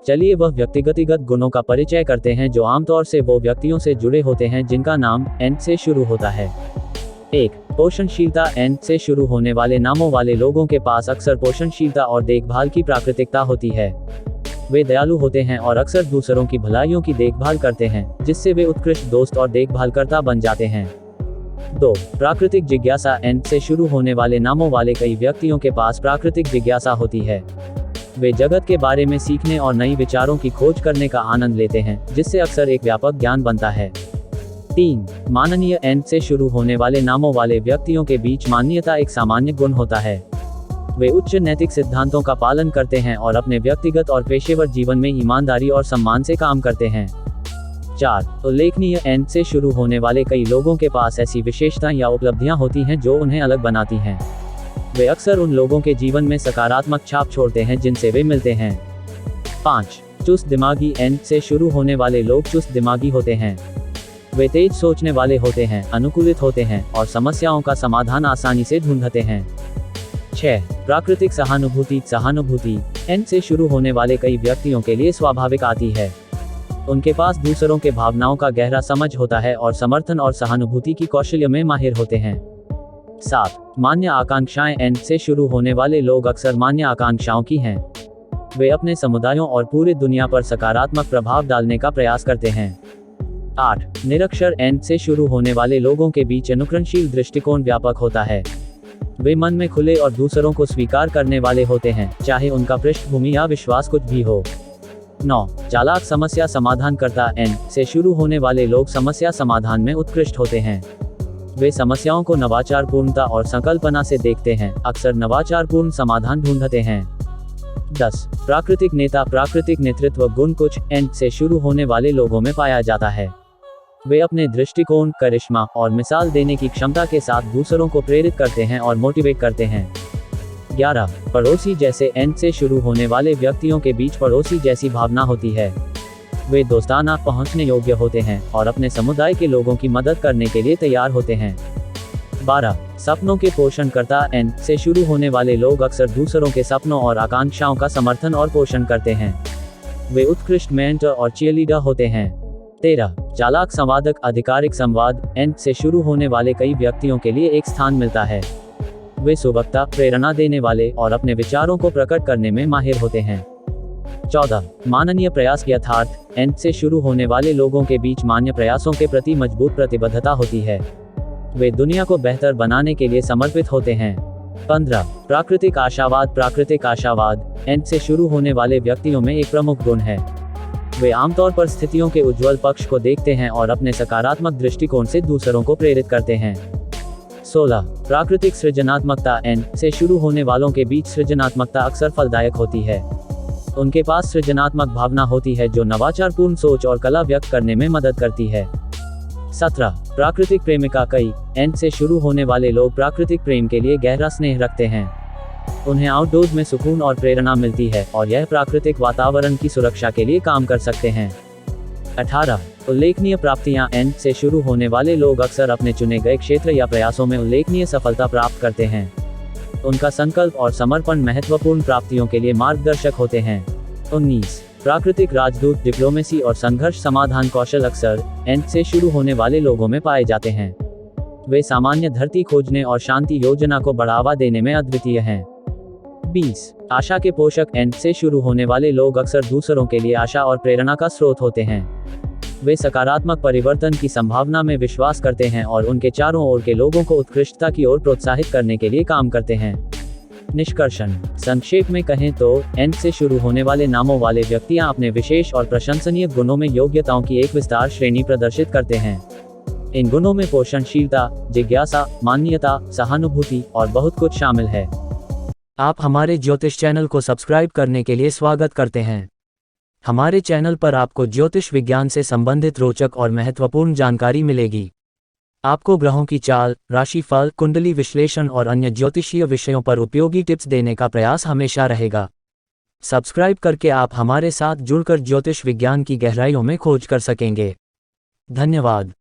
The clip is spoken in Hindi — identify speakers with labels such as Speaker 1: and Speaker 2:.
Speaker 1: चलिए वह व्यक्तिगत गुणों का परिचय करते हैं जो आमतौर से वो व्यक्तियों से जुड़े होते हैं जिनका नाम एन से शुरू होता है। 1. पोषणशीलता। एन से शुरू होने वाले नामों वाले लोगों के पास अक्सर पोषणशीलता और देखभाल की प्राकृतिकता होती है। वे दयालु होते हैं और अक्सर दूसरों की भलाइयों की देखभाल करते हैं, जिससे वे उत्कृष्ट दोस्त और देखभालकर्ता बन जाते हैं। 2. प्राकृतिक जिज्ञासा। एन से शुरू होने वाले नामों वाले कई व्यक्तियों के पास प्राकृतिक जिज्ञासा होती है। वे जगत के बारे में सीखने और नई विचारों की खोज करने का आनंद लेते हैं, जिससे अक्सर एक व्यापक ज्ञान बनता है। 3. माननीय। एन से शुरू होने वाले नामों वाले व्यक्तियों के बीच माननीयता एक सामान्य गुण होता है। वे उच्च नैतिक सिद्धांतों का पालन करते हैं और अपने व्यक्तिगत और पेशेवर जीवन में ईमानदारी और सम्मान से काम करते हैं। 4. उल्लेखनीय। एन से शुरू होने वाले कई लोगों के पास ऐसी विशेषताएं या उपलब्धियां होती हैं जो उन्हें अलग बनाती हैं। वे अक्सर उन लोगों के जीवन में सकारात्मक छाप छोड़ते हैं जिनसे वे मिलते हैं। 5. चुस्त दिमागी। एन से शुरू होने वाले लोग चुस्त दिमागी होते हैं। वे तेज सोचने वाले होते हैं, अनुकूलित होते हैं और समस्याओं का समाधान आसानी से ढूंढते हैं। 6. प्राकृतिक सहानुभूति। सहानुभूति एन से शुरू होने वाले कई व्यक्तियों के लिए स्वाभाविक आती है। उनके पास दूसरों के भावनाओं का गहरा समझ होता है और समर्थन और सहानुभूति की कौशल्य में माहिर होते हैं। 7. मान्य आकांक्षाएं। एन से शुरू होने वाले लोग अक्सर मान्य आकांक्षाओं की हैं। वे अपने समुदायों और पूरी दुनिया पर सकारात्मक प्रभाव डालने का प्रयास करते हैं। 8. निरक्षर। एन से शुरू होने वाले लोगों के बीच अनुकरणशील दृष्टिकोण व्यापक होता है। वे मन में खुले और दूसरों को स्वीकार करने वाले होते हैं, चाहे उनका पृष्ठभूमि या विश्वास कुछ भी हो। 9. चालाक समस्या समाधानकर्ता। एन से शुरू होने वाले लोग समस्या समाधान में उत्कृष्ट होते हैं। वे समस्याओं को नवाचारपूर्णता और संकल्पना से देखते हैं, अक्सर नवाचारपूर्ण समाधान ढूंढते हैं। 10. प्राकृतिक नेता। प्राकृतिक नेतृत्व गुण कुछ एन से शुरू होने वाले लोगों में पाया जाता है। वे अपने दृष्टिकोण, करिश्मा और मिसाल देने की क्षमता के साथ दूसरों को प्रेरित करते हैं और मोटिवेट करते हैं। 11. पड़ोसी। जैसे एन से शुरू होने वाले व्यक्तियों के बीच पड़ोसी जैसी भावना होती है। वे दोस्ताना, पहुंचने योग्य होते हैं और अपने समुदाय के लोगों की मदद करने के लिए तैयार होते हैं। 12. सपनों के पोषणकर्ता। एन से शुरू होने वाले लोग अक्सर दूसरों के सपनों और आकांक्षाओं का समर्थन और पोषण करते हैं। वे उत्कृष्ट मेंटर और चीयरलीडर होते हैं। 13. चालाक संवादक। आधिकारिक संवाद। एन से शुरू होने वाले कई व्यक्तियों के लिए एक स्थान मिलता है। वे सुवक्ता, प्रेरणा देने वाले और अपने विचारों को प्रकट करने में माहिर होते हैं। 14. माननीय प्रयास। यथार्थ। एन से शुरू होने वाले लोगों के बीच मान्य प्रयासों के प्रति मजबूत प्रतिबद्धता होती है। वे दुनिया को बेहतर बनाने के लिए समर्पित होते हैं। 15. प्राकृतिक आशावाद। प्राकृतिक आशावाद एन से शुरू होने वाले व्यक्तियों में एक प्रमुख गुण है। वे आमतौर पर स्थितियों के उज्ज्वल पक्ष को देखते हैं और अपने सकारात्मक दृष्टिकोण से दूसरों को प्रेरित करते हैं। 16. प्राकृतिक सृजनात्मकता। एन से शुरू होने वालों के बीच सृजनात्मकता अक्सर फलदायक होती है। उनके पास सृजनात्मक भावना होती है जो नवाचारपूर्ण सोच और कला व्यक्त करने में मदद करती है। 17. प्राकृतिक प्रेमिका। कई एन से शुरू होने वाले लोग प्राकृतिक प्रेम के लिए गहरा स्नेह रखते हैं। उन्हें आउटडोर्स में सुकून और प्रेरणा मिलती है और यह प्राकृतिक वातावरण की सुरक्षा के लिए काम कर सकते हैं। 18. उल्लेखनीय प्राप्तियां। एन से शुरू होने वाले लोग अक्सर अपने चुने गए क्षेत्र या प्रयासों में उल्लेखनीय सफलता प्राप्त करते हैं। उनका संकल्प और समर्पण महत्वपूर्ण प्राप्तियों के लिए मार्गदर्शक होते हैं। 19. प्राकृतिक राजदूत। डिप्लोमेसी और संघर्ष समाधान कौशल अक्सर एन से शुरू होने वाले लोगों में पाए जाते हैं। वे सामान्य धरती खोजने और शांति योजना को बढ़ावा देने में अद्वितीय हैं। 20. आशा के पोषक। एन से शुरू होने वाले लोग अक्सर दूसरों के लिए आशा और प्रेरणा का स्रोत होते हैं। वे सकारात्मक परिवर्तन की संभावना में विश्वास करते हैं और उनके चारों ओर के लोगों को उत्कृष्टता की ओर प्रोत्साहित करने के लिए काम करते हैं। निष्कर्षण। संक्षेप में कहें तो एन से शुरू होने वाले नामों वाले व्यक्तियां अपने विशेष और प्रशंसनीय गुणों में योग्यताओं की एक विस्तार श्रेणी प्रदर्शित करते हैं। इन गुणों में पोषणशीलता, जिज्ञासा, मान्यता, सहानुभूति और बहुत कुछ शामिल है। आप हमारे ज्योतिष चैनल को सब्सक्राइब करने के लिए स्वागत करते हैं। हमारे चैनल पर आपको ज्योतिष विज्ञान से संबंधित रोचक और महत्वपूर्ण जानकारी मिलेगी। आपको ग्रहों की चाल, राशिफल, कुंडली विश्लेषण और अन्य ज्योतिषीय विषयों पर उपयोगी टिप्स देने का प्रयास हमेशा रहेगा। सब्सक्राइब करके आप हमारे साथ जुड़कर ज्योतिष विज्ञान की गहराइयों में खोज कर सकेंगे। धन्यवाद।